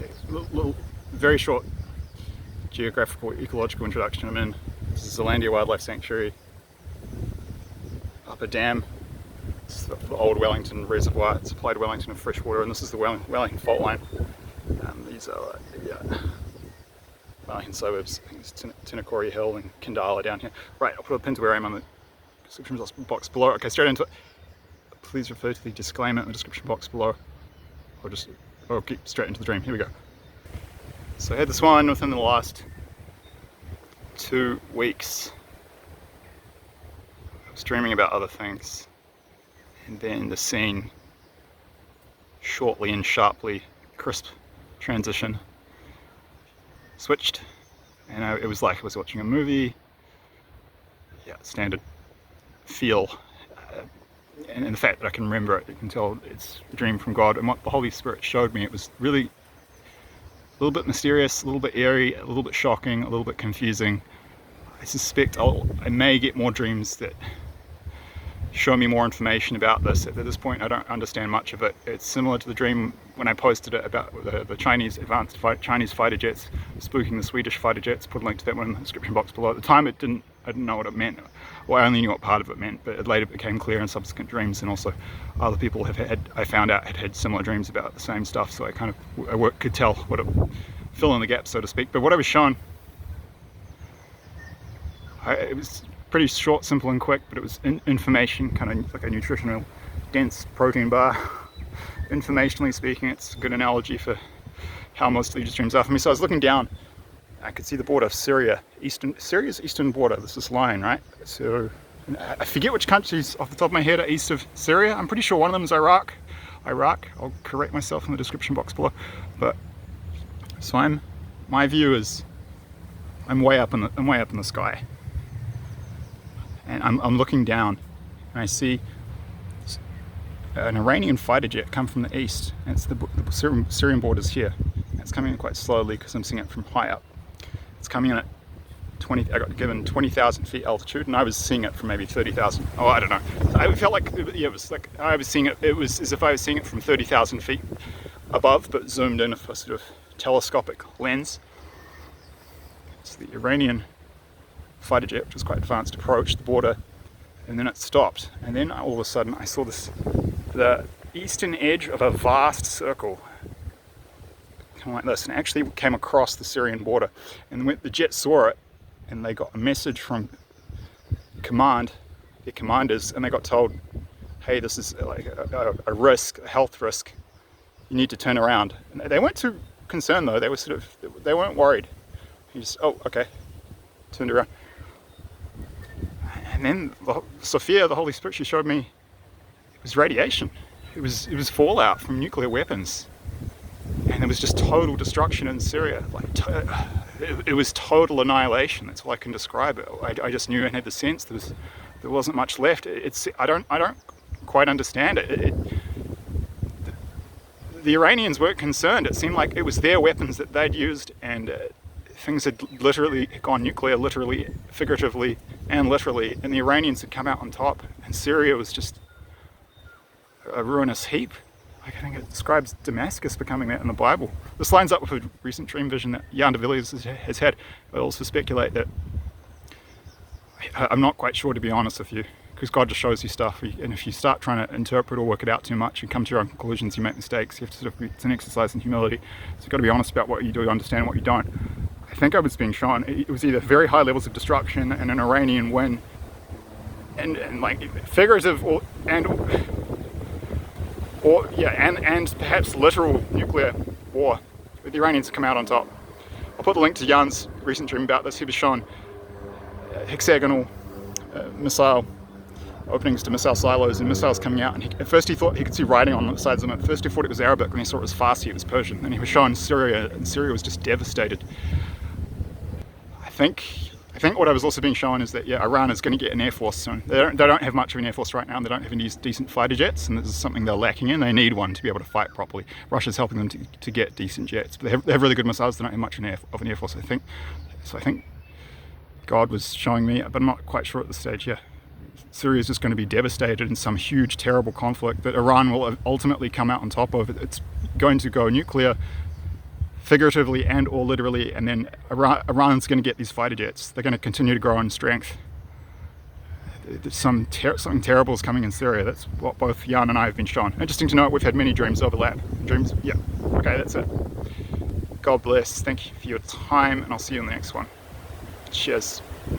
Okay, very short geographical ecological introduction. I'm in Zealandia Wildlife Sanctuary, up a dam. It's the old Wellington Reservoir. It supplied Wellington with fresh water, and this is the Wellington fault line. These are Wellington suburbs. I think it's Tinakori Hill and Kandala down here. Right, I'll put a pin to where I am on the description box below. Okay, straight into it. Please refer to the disclaimer in the description box below. Or get straight into the dream. Here we go. So I had this one within the last 2 weeks. I was dreaming about other things, and then the scene shortly and sharply, crisp transition switched, and it was like I was watching a movie. Yeah, standard feel, and the fact that I can remember it, you can tell it's a dream from God. And what the Holy Spirit showed me, it was really a little bit mysterious, a little bit eerie, a little bit shocking, a little bit confusing. I suspect I may get more dreams that show me more information about this. At this point, I don't understand much of it. It's similar to the dream when I posted it about the Chinese Chinese fighter jets spooking the Swedish fighter jets. Put a link to that one in the description box below. At the time, I didn't know what it meant. Well, I only knew what part of it meant, but it later became clear in subsequent dreams, and also other people I found out had similar dreams about the same stuff. So I kind of could tell what it fill in the gaps, so to speak. But what I was shown, it was pretty short, simple and quick, but it was information, kind of like a nutritional dense protein bar. Informationally speaking, it's a good analogy for how most of these dreams are for me. So I was looking down, I could see the border of Syria, Syria's eastern border. There's this line, right? So I forget which countries off the top of my head are east of Syria. I'm pretty sure one of them is Iraq. I'll correct myself in the description box below. But so my view is I'm way up in the sky. And I'm looking down, and I see an Iranian fighter jet come from the east. And it's the Syrian border's here. And it's coming in quite slowly because I'm seeing it from high up. It's coming in at I got given 20,000 feet altitude, and I was seeing it from maybe 30,000. Oh, I don't know. I felt like it was like I was seeing it. It was as if I was seeing it from 30,000 feet above, but zoomed in with a sort of telescopic lens. It's the Iranian fighter jet, which was quite advanced, approached the border, and then it stopped. And then all of a sudden I saw the eastern edge of a vast circle, kind of like this, and it actually came across the Syrian border. And when the jet saw it, and they got a message from their commanders, and they got told, hey, this is like a risk, a health risk, you need to turn around. And they weren't too concerned though, they weren't worried. He just, oh, okay, turned around. And then Sophia, the Holy Spirit, she showed me it was radiation. It was fallout from nuclear weapons, and there was just total destruction in Syria. Like it was total annihilation. That's all I can describe it. I just knew and had the sense there wasn't much left. I don't quite understand it. The Iranians weren't concerned. It seemed like it was their weapons that they'd used, and things had literally gone nuclear, literally, figuratively, and literally, and the Iranians had come out on top, and Syria was just a ruinous heap. I think it describes Damascus becoming that in the Bible. This lines up with a recent dream vision that Jan de Villiers has had. I also speculate that, I'm not quite sure, to be honest with you, because God just shows you stuff, and if you start trying to interpret or work it out too much and come to your own conclusions, you make mistakes. You have to sort of, it's an exercise in humility. So you've got to be honest about what you do, understand what you don't. I think I was being shown it was either very high levels of destruction and an Iranian win, and like figurative and perhaps literal nuclear war, with the Iranians come out on top. I'll put the link to Jan's recent dream about this. He was shown hexagonal missile openings to missile silos and missiles coming out, and at first he thought he could see writing on the sides of them. At first he thought it was Arabic, when he saw it was Farsi, it was Persian. And he was shown Syria, and Syria was just devastated. I think what I was also being shown is that, yeah, Iran is going to get an air force soon. They don't have much of an air force right now, and they don't have any decent fighter jets, and this is something they're lacking in. They need one to be able to fight properly. Russia's helping them to get decent jets, but they have really good missiles. They don't have much of an air force, I think. So I think God was showing me, but I'm not quite sure at this stage, yeah. Syria is just going to be devastated in some huge, terrible conflict that Iran will ultimately come out on top of. It's going to go nuclear figuratively and or literally, and then Iran's going to get these fighter jets. They're going to continue to grow in strength. Something terrible is coming in Syria. That's what both Jan and I have been shown. Interesting to note, we've had many dreams overlap. Dreams, yeah. Okay, that's it. God bless. Thank you for your time, and I'll see you in the next one. Cheers.